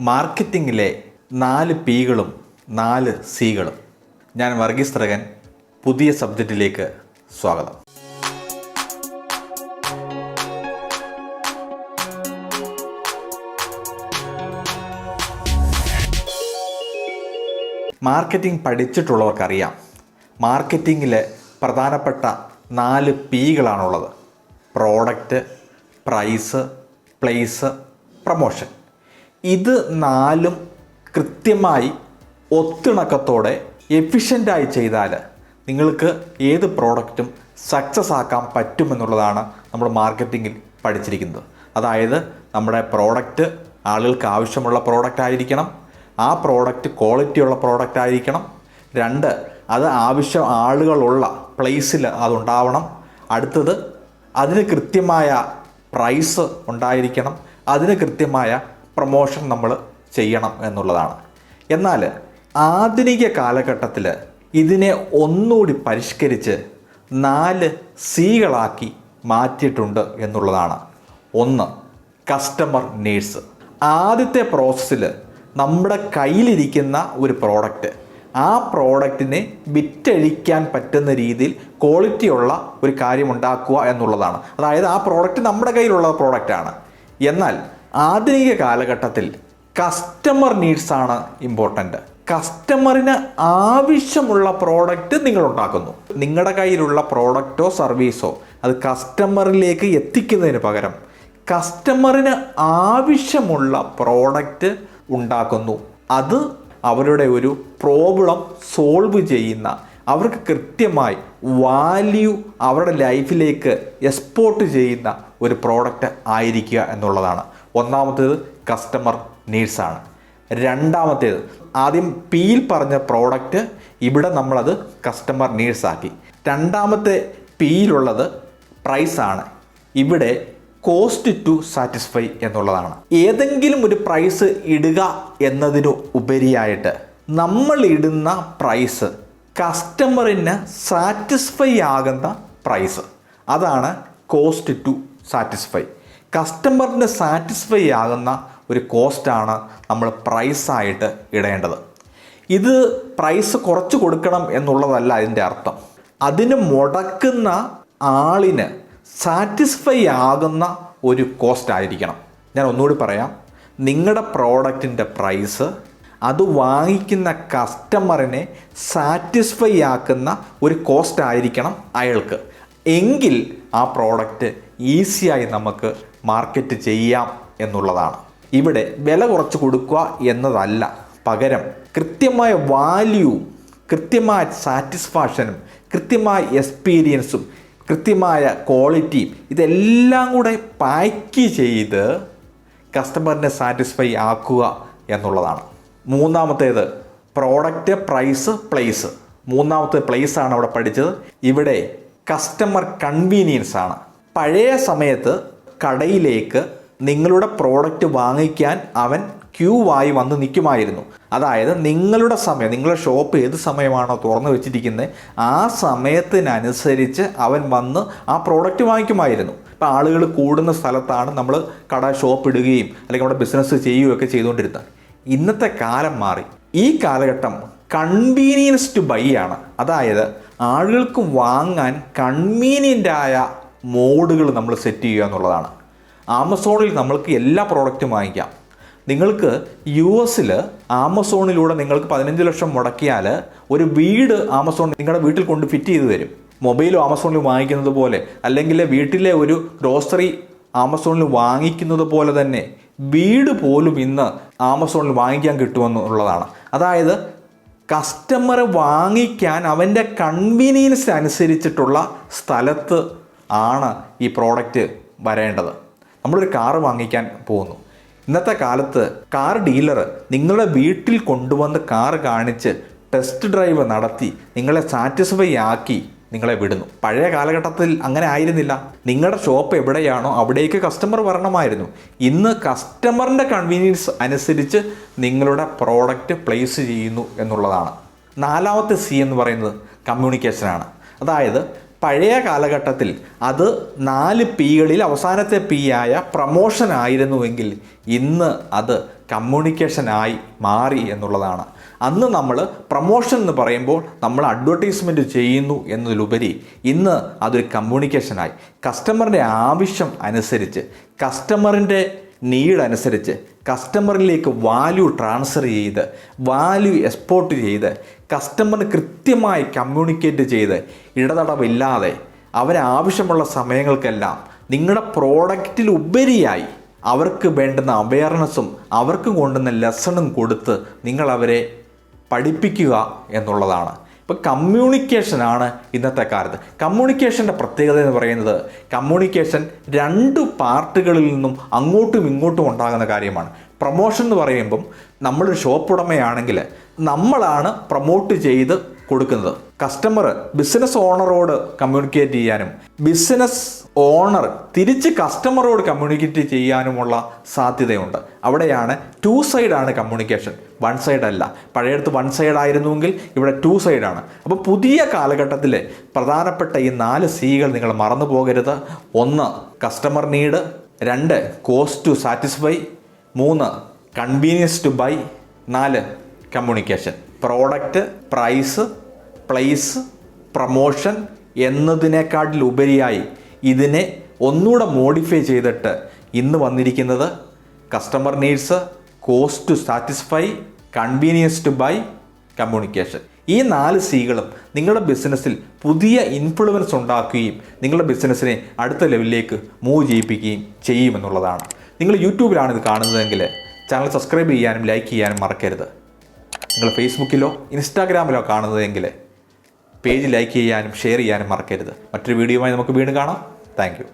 മാർക്കറ്റിങ്ങിലെ 4 Pകളും 4 Cകളും. ഞാൻ വർഗീസ് തരകൻ. പുതിയ സബ്ജക്റ്റിലേക്ക് സ്വാഗതം. മാർക്കറ്റിംഗ് പഠിച്ചിട്ടുള്ളവർക്കറിയാം, മാർക്കറ്റിങ്ങിൽ പ്രധാനപ്പെട്ട 4 Pകളാണുള്ളത്. Product, price, place, promotion. ഇത് 4ഉം കൃത്യമായി ഒത്തിണക്കത്തോടെ എഫിഷ്യൻ്റായി ചെയ്താൽ നിങ്ങൾക്ക് ഏത് പ്രോഡക്റ്റും സക്സസ് ആക്കാൻ പറ്റുമെന്നുള്ളതാണ് നമ്മൾ മാർക്കറ്റിങ്ങിൽ പഠിച്ചിരിക്കുന്നത്. അതായത് നമ്മുടെ പ്രോഡക്റ്റ് ആളുകൾക്ക് ആവശ്യമുള്ള പ്രോഡക്റ്റ് ആയിരിക്കണം, ആ പ്രോഡക്റ്റ് ക്വാളിറ്റിയുള്ള പ്രോഡക്റ്റ് ആയിരിക്കണം. 2, അത് ആവശ്യം ആളുകളുള്ള പ്ലേസിൽ അതുണ്ടാവണം. അടുത്തത്, അതിന് കൃത്യമായ പ്രൈസ് ഉണ്ടായിരിക്കണം, അതിന് കൃത്യമായ പ്രൊമോഷൻ നമ്മൾ ചെയ്യണം എന്നുള്ളതാണ്. എന്നാൽ ആധുനിക കാലഘട്ടത്തിൽ ഇതിനെ ഒന്നുകൂടി പരിഷ്കരിച്ച് 4 Cകളാക്കി മാറ്റിയിട്ടുണ്ട് എന്നുള്ളതാണ്. 1, കസ്റ്റമർ നീഡ്സ്. ആദ്യത്തെ പ്രോസസ്സിൽ നമ്മുടെ കയ്യിലിരിക്കുന്ന ഒരു പ്രോഡക്റ്റ്, ആ പ്രോഡക്റ്റിനെ വിറ്റഴിക്കാൻ പറ്റുന്ന രീതിയിൽ ക്വാളിറ്റിയുള്ള ഒരു കാര്യം ഉണ്ടാക്കുക എന്നുള്ളതാണ്. അതായത് ആ പ്രോഡക്റ്റ് നമ്മുടെ കയ്യിലുള്ള പ്രോഡക്റ്റാണ്. എന്നാൽ ആധുനിക കാലഘട്ടത്തിൽ കസ്റ്റമർ നീഡ്സാണ് ഇമ്പോർട്ടൻ്റ്. കസ്റ്റമറിന് ആവശ്യമുള്ള പ്രോഡക്റ്റ് നിങ്ങൾ ഉണ്ടാക്കുന്നു. നിങ്ങളുടെ കയ്യിലുള്ള പ്രോഡക്റ്റോ സർവീസോ അത് കസ്റ്റമറിലേക്ക് എത്തിക്കുന്നതിന് പകരം കസ്റ്റമറിന് ആവശ്യമുള്ള പ്രോഡക്റ്റ് ഉണ്ടാക്കുന്നു. അത് അവരുടെ ഒരു പ്രോബ്ലം സോൾവ് ചെയ്യുന്ന, അവർക്ക് കൃത്യമായി വാല്യൂ അവരുടെ ലൈഫിലേക്ക് എക്സ്പോർട്ട് ചെയ്യുന്ന ഒരു പ്രോഡക്റ്റ് ആയിരിക്കുക എന്നുള്ളതാണ്. ഒന്നാമത്തേത് കസ്റ്റമർ നീഡ്സാണ്. രണ്ടാമത്തേത്, ആദ്യം Pയിൽ പറഞ്ഞ പ്രോഡക്റ്റ്, ഇവിടെ നമ്മളത് കസ്റ്റമർ നീഡ്സ് ആക്കി. രണ്ടാമത്തെ Pയിലുള്ളത് പ്രൈസാണ്. ഇവിടെ കോസ്റ്റ് ടു സാറ്റിസ്ഫൈ എന്നുള്ളതാണ്. ഏതെങ്കിലും ഒരു പ്രൈസ് ഇടുക എന്നതിന് ഉപരിയായിട്ട് നമ്മൾ ഇടുന്ന പ്രൈസ് കസ്റ്റമറിന് സാറ്റിസ്ഫൈ ആകുന്ന പ്രൈസ്, അതാണ് കോസ്റ്റ് ടു സാറ്റിസ്ഫൈ. കസ്റ്റമറിന് സാറ്റിസ്ഫൈ ആകുന്ന ഒരു കോസ്റ്റാണ് നമ്മൾ പ്രൈസായിട്ട് ഇടേണ്ടത്. ഇത് പ്രൈസ് കുറച്ച് കൊടുക്കണം എന്നുള്ളതല്ല അതിൻ്റെ അർത്ഥം. അതിന് മുടക്കുന്ന ആളിന് സാറ്റിസ്ഫൈ ആകുന്ന ഒരു കോസ്റ്റ് ആയിരിക്കണം. ഞാൻ ഒന്നുകൂടി പറയാം, നിങ്ങളുടെ പ്രോഡക്റ്റിൻ്റെ പ്രൈസ് അത് വാങ്ങിക്കുന്ന കസ്റ്റമറിനെ സാറ്റിസ്ഫൈ ആക്കുന്ന ഒരു കോസ്റ്റ് ആയിരിക്കണം അയാൾക്ക്. എങ്കിൽ ആ പ്രോഡക്റ്റ് ഈസിയായി നമുക്ക് മാർക്കറ്റ് ചെയ്യാം എന്നുള്ളതാണ്. ഇവിടെ വില കുറച്ച് കൊടുക്കുക എന്നതല്ല, പകരം കൃത്യമായ വാല്യൂവും കൃത്യമായ സാറ്റിസ്ഫാക്ഷനും കൃത്യമായ എക്സ്പീരിയൻസും കൃത്യമായ ക്വാളിറ്റിയും ഇതെല്ലാം കൂടെ പാക്ക് ചെയ്ത് കസ്റ്റമറിനെ സാറ്റിസ്ഫൈ ആക്കുക എന്നുള്ളതാണ്. മൂന്നാമത്തേത് പ്രോഡക്റ്റ്, പ്രൈസ്, പ്ലേസ്. മൂന്നാമത്തെ പ്ലേസാണ് അവിടെ പഠിച്ചത്. ഇവിടെ കസ്റ്റമർ കൺവീനിയൻസ് ആണ്. പഴയ സമയത്ത് കടയിലേക്ക് നിങ്ങളുടെ പ്രോഡക്റ്റ് വാങ്ങിക്കാൻ അവൻ ക്യൂ ആയി വന്ന് നിൽക്കുമായിരുന്നു. അതായത് നിങ്ങളുടെ സമയം, നിങ്ങളുടെ ഷോപ്പ് ഏത് സമയമാണോ തുറന്നു വെച്ചിരിക്കുന്നത് ആ സമയത്തിനനുസരിച്ച് അവൻ വന്ന് ആ പ്രോഡക്റ്റ് വാങ്ങിക്കുമായിരുന്നു. ഇപ്പോൾ ആളുകൾ കൂടുന്ന സ്ഥലത്താണ് നമ്മൾ ഷോപ്പ് ഇടുകയും അല്ലെങ്കിൽ നമ്മുടെ ബിസിനസ് ചെയ്യുകയൊക്കെ ചെയ്തുകൊണ്ടിരുന്നത്. ഇന്നത്തെ കാലം മാറി. ഈ കാലഘട്ടം കൺവീനിയൻസ് ടു ബൈ ആണ്. അതായത് ആളുകൾക്ക് വാങ്ങാൻ കൺവീനിയൻ്റായ മോഡുകൾ നമ്മൾ സെറ്റ് ചെയ്യുക എന്നുള്ളതാണ്. ആമസോണിൽ നമ്മൾക്ക് എല്ലാ പ്രോഡക്റ്റും വാങ്ങിക്കാം. നിങ്ങൾക്ക് US ആമസോണിലൂടെ നിങ്ങൾക്ക് 15 ലക്ഷം മുടക്കിയാൽ ഒരു വീട് ആമസോൺ നിങ്ങളുടെ വീട്ടിൽ കൊണ്ട് ഫിറ്റ് ചെയ്ത് തരും. മൊബൈലും ആമസോണിൽ വാങ്ങിക്കുന്നത് പോലെ, അല്ലെങ്കിൽ വീട്ടിലെ ഒരു ഗ്രോസറി ആമസോണിൽ വാങ്ങിക്കുന്നത് പോലെ തന്നെ വീട് പോലും ഇന്ന് ആമസോണിൽ വാങ്ങിക്കാൻ കിട്ടുമെന്നുള്ളതാണ്. അതായത് കസ്റ്റമർ വാങ്ങിക്കാൻ അവൻ്റെ കൺവീനിയൻസ് അനുസരിച്ചിട്ടുള്ള സ്ഥലത്ത് ആണ് ഈ പ്രോഡക്റ്റ് വരേണ്ടത്. നമ്മളൊരു കാറ് വാങ്ങിക്കാൻ പോകുന്നു. ഇന്നത്തെ കാലത്ത് കാർ ഡീലർ നിങ്ങളുടെ വീട്ടിൽ കൊണ്ടുവന്ന് കാറ് കാണിച്ച് ടെസ്റ്റ് ഡ്രൈവ് നടത്തി നിങ്ങളെ സാറ്റിസ്ഫൈ ആക്കി നിങ്ങളെ വിടുന്നു. പഴയ കാലഘട്ടത്തിൽ അങ്ങനെ ആയിരുന്നില്ല. നിങ്ങളുടെ ഷോപ്പ് എവിടെയാണോ അവിടേക്ക് കസ്റ്റമർ വരണമായിരുന്നു. ഇന്ന് കസ്റ്റമറിൻ്റെ കൺവീനിയൻസ് അനുസരിച്ച് നിങ്ങളുടെ പ്രോഡക്റ്റ് പ്ലേസ് ചെയ്യുന്നു എന്നുള്ളതാണ്. നാലാമത്തെ C എന്ന് പറയുന്നത് കമ്മ്യൂണിക്കേഷനാണ്. അതായത് പഴയ കാലഘട്ടത്തിൽ അത് 4 Pകളിൽ അവസാനത്തെ P ആയ പ്രൊമോഷൻ ആയിരുന്നുവെങ്കിൽ ഇന്ന് അത് കമ്മ്യൂണിക്കേഷനായി മാറി എന്നുള്ളതാണ്. അന്ന് നമ്മൾ പ്രൊമോഷൻ എന്ന് പറയുമ്പോൾ നമ്മൾ അഡ്വർടൈസ്മെൻറ്റ് ചെയ്യുന്നു എന്നതിലുപരി ഇന്ന് അതൊരു കമ്മ്യൂണിക്കേഷനായി. കസ്റ്റമറിൻ്റെ ആവശ്യം അനുസരിച്ച്, കസ്റ്റമറിൻ്റെ നീഡ് അനുസരിച്ച് കസ്റ്റമറിലേക്ക് വാല്യൂ ട്രാൻസ്ഫർ ചെയ്ത്, വാല്യൂ എക്സ്പോർട്ട് ചെയ്ത്, കസ്റ്റമറിന് കൃത്യമായി കമ്മ്യൂണിക്കേറ്റ് ചെയ്ത്, ഇടതടവില്ലാതെ അവരാവശ്യമുള്ള സമയങ്ങൾക്കെല്ലാം നിങ്ങളുടെ പ്രോഡക്റ്റിൽ ഉപരിയായി അവർക്ക് വേണ്ടുന്ന അവയർനെസ്സും അവർക്ക് കൊണ്ടുവന്ന ലെസണും കൊടുത്ത് നിങ്ങളവരെ പഠിപ്പിക്കുക എന്നുള്ളതാണ്. ഇപ്പോൾ കമ്മ്യൂണിക്കേഷനാണ് ഇന്നത്തെ കാലത്ത്. കമ്മ്യൂണിക്കേഷൻ്റെ പ്രത്യേകത എന്ന് പറയുന്നത് കമ്മ്യൂണിക്കേഷൻ 2 പാർട്ടുകളിൽ നിന്നും അങ്ങോട്ടും ഇങ്ങോട്ടും ഉണ്ടാകുന്ന കാര്യമാണ്. പ്രൊമോഷൻ എന്ന് പറയുമ്പം നമ്മളൊരു ഷോപ്പ് ഉടമയാണെങ്കിൽ നമ്മളാണ് പ്രൊമോട്ട് ചെയ്ത് കൊടുക്കുന്നത്. കസ്റ്റമർ ബിസിനസ് ഓണറോട് കമ്മ്യൂണിക്കേറ്റ് ചെയ്യാനും ബിസിനസ് ഓണർ തിരിച്ച് കസ്റ്റമറോട് കമ്മ്യൂണിക്കേറ്റ് ചെയ്യാനുമുള്ള സാധ്യതയുണ്ട്. അവിടെയാണ് 2 സൈഡാണ് കമ്മ്യൂണിക്കേഷൻ, 1 സൈഡ് അല്ല. പഴയടുത്ത് 1 സൈഡ് ആയിരുന്നുവെങ്കിൽ ഇവിടെ 2 സൈഡാണ്. അപ്പോൾ പുതിയ കാലഘട്ടത്തിൽ പ്രധാനപ്പെട്ട ഈ 4 Cകൾ നിങ്ങൾ മറന്നു പോകരുത്. 1 customer need, 2 cost to satisfy, 3 convenience to buy, 4 communication. Product, price, place, promotion എന്നതിനേക്കാട്ടിലുപരിയായി ഇതിനെ ഒന്നുകൂടെ മോഡിഫൈ ചെയ്തിട്ട് ഇന്ന് വന്നിരിക്കുന്നത് customer needs, cost to satisfy, convenience to buy, communication. ഈ 4 Cകളും നിങ്ങളുടെ ബിസിനസ്സിൽ പുതിയ ഇൻഫ്ലുവൻസ് ഉണ്ടാക്കുകയും നിങ്ങളുടെ ബിസിനസ്സിനെ അടുത്ത ലെവലിലേക്ക് മൂവ് ചെയ്യിപ്പിക്കുകയും ചെയ്യുമെന്നുള്ളതാണ്. നിങ്ങൾ യൂട്യൂബിലാണ് ഇത് കാണുന്നതെങ്കിൽ ചാനൽ സബ്സ്ക്രൈബ് ചെയ്യാനും ലൈക്ക് ചെയ്യാനും മറക്കരുത്. നിങ്ങൾ ഫേസ്ബുക്കിലോ ഇൻസ്റ്റാഗ്രാമിലോ കാണുന്നതെങ്കിൽ പേജ് ലൈക്ക് ചെയ്യാനും ഷെയർ ചെയ്യാനും മറക്കരുത്. മറ്റൊരു വീഡിയോയുമായി നമുക്ക് വീണ്ടും കാണാം. Thank you.